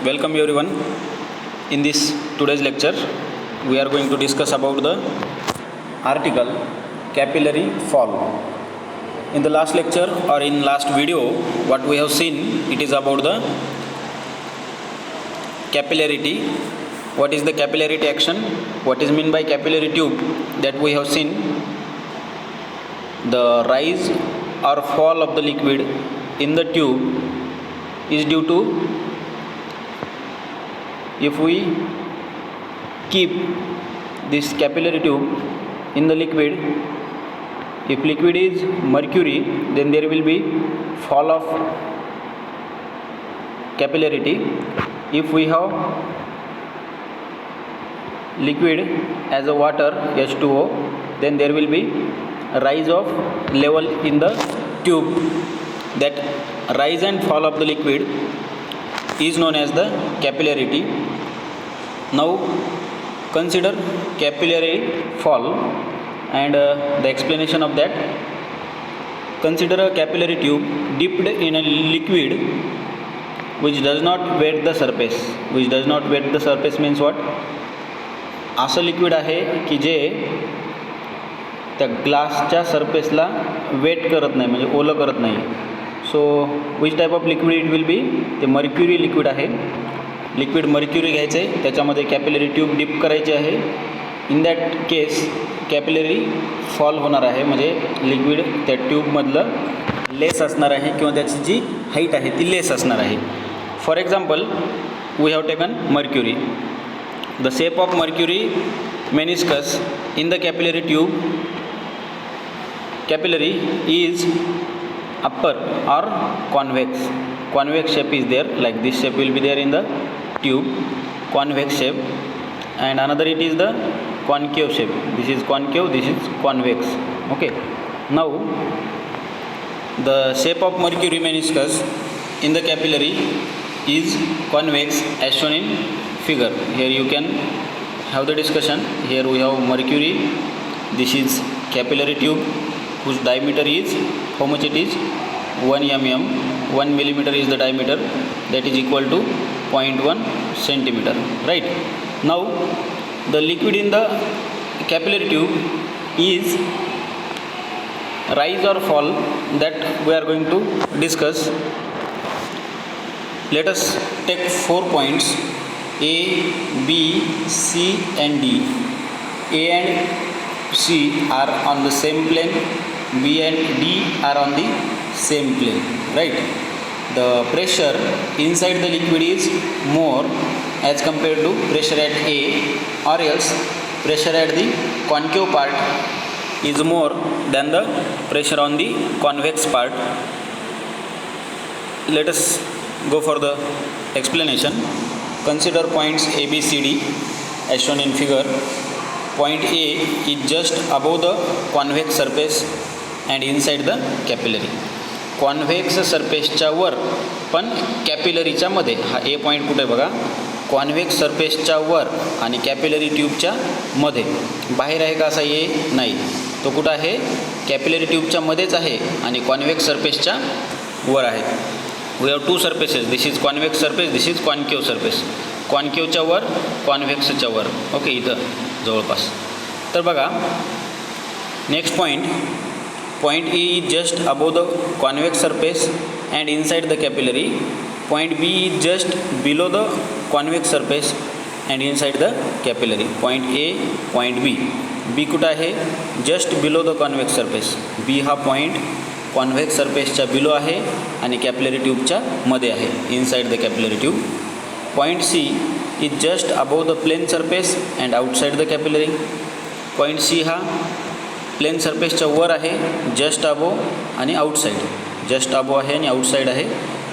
Welcome everyone. In this today's lecture, we are going to discuss about the article capillary fall. In the last lecture or in last video, what we have seen, it is about the capillarity. What is the capillarity action? What is meant by capillary tube? That we have seen. The rise or fall of the liquid in the tube is due to, if we keep this capillary tube in the liquid, if liquid is mercury, then there will be fall of capillarity. If we have liquid as a water H2O, then there will be rise of level in the tube. That rise and fall of the liquid is known as the capillarity. Now consider capillary fall and the explanation of that. Consider a capillary tube dipped in a liquid which does not wet the surface. Which does not wet the surface means what? असं liquid आहे की जे त्या ग्लासच्या सरफेसला wait करत नाही, म्हणजे ओलं करत नाही. So which type of liquid it will be? ते मर्क्युरी लिक्विड आहे. लिक्विड मर्क्युरी घ्यायचं आहे, त्याच्यामध्ये कॅपिलरी ट्यूब डिप करायची आहे. In that case capillary fall होणार आहे, म्हणजे लिक्विड त्या ट्यूबमधलं लेस असणार आहे किंवा त्याची जी हाईट आहे ती लेस असणार आहे. For example, we have taken mercury. The shape of mercury meniscus in the capillary tube capillary is upper or convex. Convex shape is there, like this shape will be there in the tube, convex shape. And another it is the concave shape. This is concave, this is convex. Okay. Now the shape of mercury meniscus in the capillary is convex as shown in figure. Here you can have the discussion. Here we have mercury. This is capillary tube whose diameter is, how much it is? 1 mm. 1 millimeter is the diameter, that is equal to 0.1 centimeter, right? Now the liquid in the capillary tube is rise or fall, that we are going to discuss. Let us take 4 points: A, B, C and D. A and C are on the same plane, B and D are on the same plane, right? The pressure inside the liquid is more as compared to pressure at A, or else pressure at the concave part is more than the pressure on the convex part. Let us go for the explanation. Consider points A, B, C, D as shown in figure. Point A is just above the convex surface and inside the capillary. Convex सरफेसच्या वर पण कॅपिलरीच्या मध्ये. हा ए point कुठे आहे बघा, convex सरफेसच्या वर आणि कॅपिलरी ट्यूबच्या मध्ये. बाहेर आहे का असा ए? नाही, तो कुठं आहे? कॅपिलरी ट्यूबच्या मध्येच आहे आणि कॉन्व्हेक्स सरफेसच्या वर आहे. We have two surfaces. This is convex surface, this is concave surface. कॉन्केवच्या वर, कॉन्व्हेक्सच्या वर. ओके, इथं जवळपास. तर बघा next point. Point A is just above the convex surface and inside the capillary. Point B is just below the convex surface and inside the capillary. Point A, point B. B कुठं आहे? just below the convex surface. B हा point convex सरफेसच्या below आहे आणि capillary ट्यूबच्या मध्ये आहे, inside the capillary tube. Point C is just above the plane surface and outside the capillary. Point C हा plane सरफेसच्या वर आहे, जस्ट अबो आणि आउटसाईड. जस्ट अबो आहे आणि आउटसाईड आहे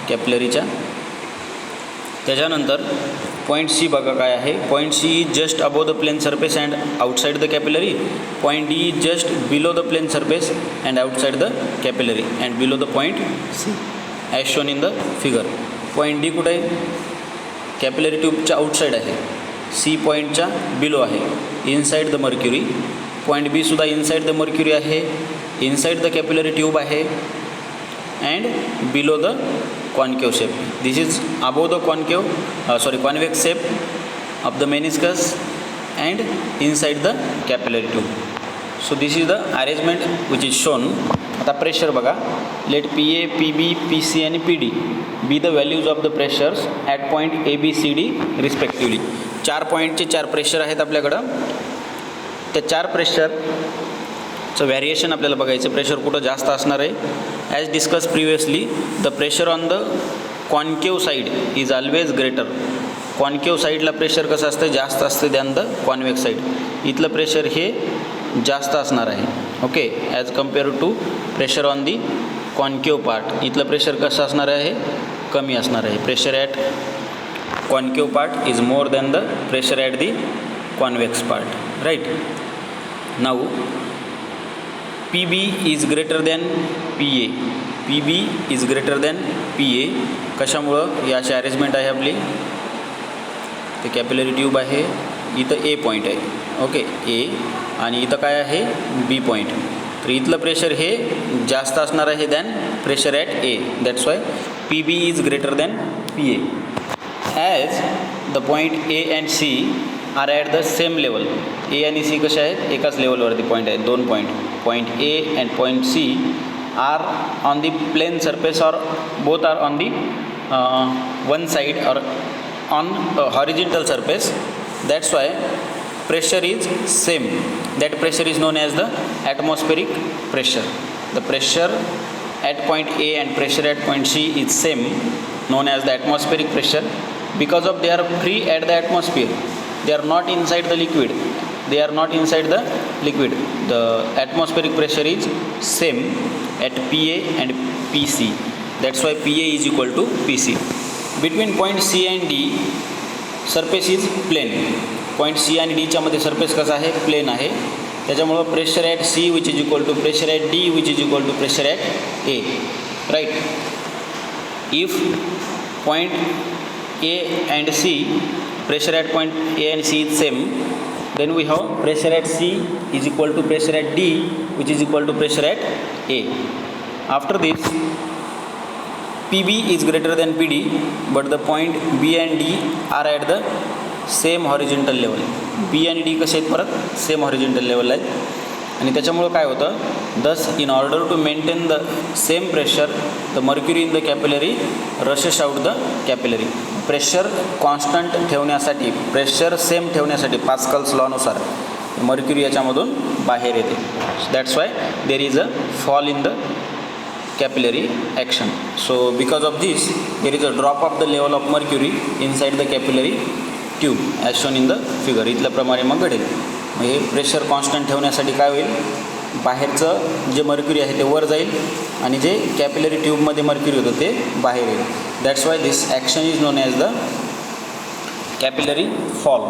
कॅपिलरीच्या. त्याच्यानंतर पॉईंट सी बघा काय आहे. Point C is just above the plane surface and outside the capillary. Point D is just below the plane surface and outside the capillary and below the point C as shown in the figure. Point D कुठे आहे? Capillary ट्यूबच्या outside आहे. C पॉईंटच्या below आहे, inside the mercury. Point B सुद्धा inside the mercury आहे, inside the capillary tube आहे and below the concave shape. This is above the convex shape of the meniscus and inside the capillary tube. So this is the arrangement which is shown. आता pressure बघा, late PA, PB, PC आणि PD be the values of the pressures at point ABCD respectively. 4 पॉईंटचे 4 pressure आहेत आपल्याकडं. त्या 4 प्रेशरचं variation आपल्याला बघायचं. Pressure कुठं जास्त असणार आहे. As discuss previously, the pressure on the concave side is always greater. Concave साईडला प्रेशर कसं असतं, जास्त असतं दॅन द कॉन्वेक्स साईड. इथलं प्रेशर हे जास्त असणार आहे. Okay, as compare to pressure on the concave part. इथलं प्रेशर कसं असणार आहे, कमी असणार आहे. Pressure at concave part is more than the pressure at the convex part. Right. Now PB is greater than PA. PB is greater than PA. कशामुळं, ही अशी arrangement आहे आपली. ते कॅपिलरी ट्यूब आहे, इथं A पॉईंट आहे. ओके, A आणि इथं काय आहे, B पॉईंट. तर इथलं प्रेशर हे जास्त असणार आहे than pressure at A. That's why PB is greater than PA. As the point A and C are at the same level. A आणि C कसे आहेत, एकाच लेवलवरती पॉईंट आहेत. 2 point, point A and point C are on the plane surface और both are on the one side or on horizontal surface. That's why pressure is same. That pressure is known as the atmospheric pressure. The pressure at point A and pressure at point C is same, known as the atmospheric pressure, because of they are free at the atmosphere. They are not inside the liquid. They are not inside the liquid. The atmospheric pressure is same at PA and PC. That's why PA is equal to PC. Between point C and D surface is plane. Point C आणि Dच्या मध्ये surface कसा आहे, plane आहे. त्याच्यामुळं pressure at C which is equal to pressure at D which is equal to pressure at A. Right. If point A and C, pressure at point A and C is same, then we have pressure at C is equal to pressure at D which is equal to pressure at A. After this, PB is greater than PD, but the point B and D are at the same horizontal level. B आणि D कसे आहेत, परत same horizontal level आहेत. आणि त्याच्यामुळं काय होतं, thus in order to maintain the same pressure the mercury in the capillary rushes out the capillary. Pressure constant ठेवण्यासाठी, प्रेशर सेम ठेवण्यासाठी पास्कल्स लॉनुसार मर्क्युरी याच्यामधून बाहेर येते. That's why there is a fall in the capillary action. So because of this there is a drop of the level of mercury inside the capillary tube as shown in the figure. इथल्याप्रमाणे मग घडेल. मग हे pressure constant ठेवण्यासाठी काय होईल, बाहेरचं जे mercury आहे ते वर जाईल आणि जे capillary ट्यूबमध्ये mercury होतं ते बाहेर येईल. That's why this action is known as the capillary fall.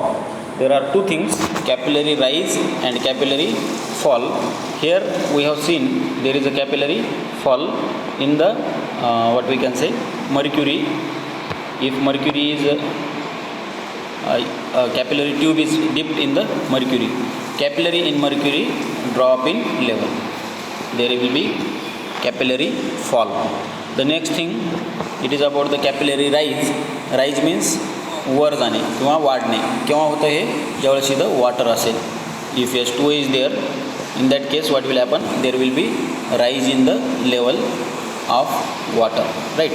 There are two things, capillary rise and capillary fall. Here we have seen there is a capillary fall in the what we can say, mercury. If mercury is a capillary tube is dipped in the mercury, capillary in mercury drop in level, there will be capillary fall. The next thing, it is about the capillary rise. Rise means वर जाणे किंवा वाढणे. केव्हा होतं हे, ज्यावेळेस इथं water असेल. If H2O is there, in that case what will happen, there will be rise in the level of water. Right.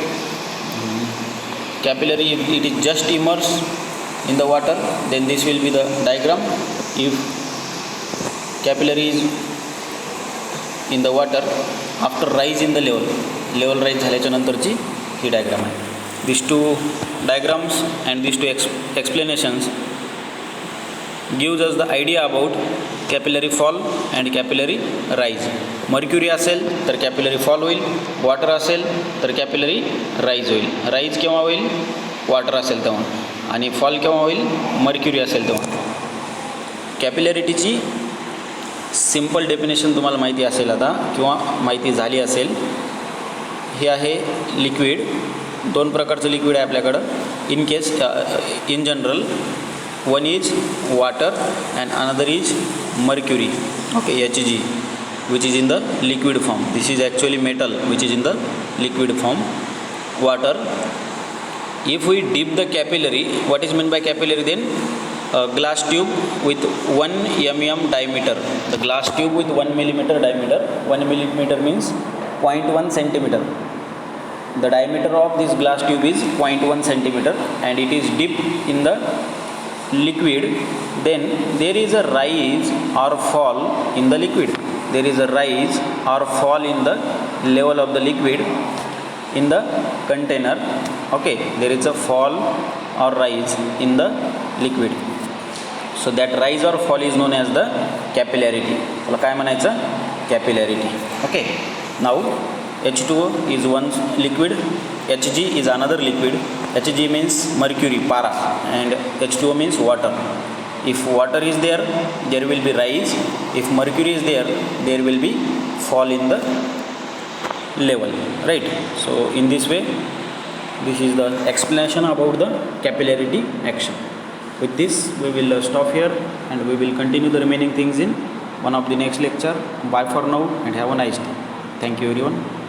Capillary it is just immerse in the water, then this will be the diagram. If capillary is in the water after rise in the level rise झाल्याच्या नंतरची ही diagram आहे. These two diagrams and these two explanations gives us the idea about capillary fall and capillary rise. Mercury असेल तर capillary fall होईल, water असेल तर capillary rise होईल. राईज केव्हा होईल, वॉटर असेल तेव्हा, आणि फॉल केव्हा होईल, मर्क्युरी असेल तेव्हा. कॅपिलॅरिटीची सिम्पल डेफिनेशन तुम्हाला माहिती असेल आता, किंवा माहिती झाली असेल. हे आहे लिक्विड. 2 प्रकारचं लिक्विड आहे आपल्याकडं. In case in general, one is water and another is mercury. Okay, Hg which is in the liquid form. This is actually metal which is in the liquid form. water. If we dip the capillary, what is meant by capillary then? A glass tube with 1 mm diameter. The glass tube with 1 millimeter diameter. 1 millimeter means 0.1 centimeter. The diameter of this glass tube is 0.1 centimeter and it is dipped in the liquid. Then there is a rise or fall in the liquid. There is a rise or fall in the level of the liquid in the container. Okay, there is a fall or rise in the liquid. So that rise or fall is known as the capillarity. त्याला काय म्हणायचं? Capillarity. Okay. Now H2O is one liquid, Hg is another liquid. Hg means mercury, para, and H2O means water. If water is there, there will be rise. If mercury is there, there will be fall in the level, right? So in this way, this is the explanation about the capillarity action. With this we will stop here and we will continue the remaining things in one of the next lecture. Bye for now and have a nice day. Thank you everyone.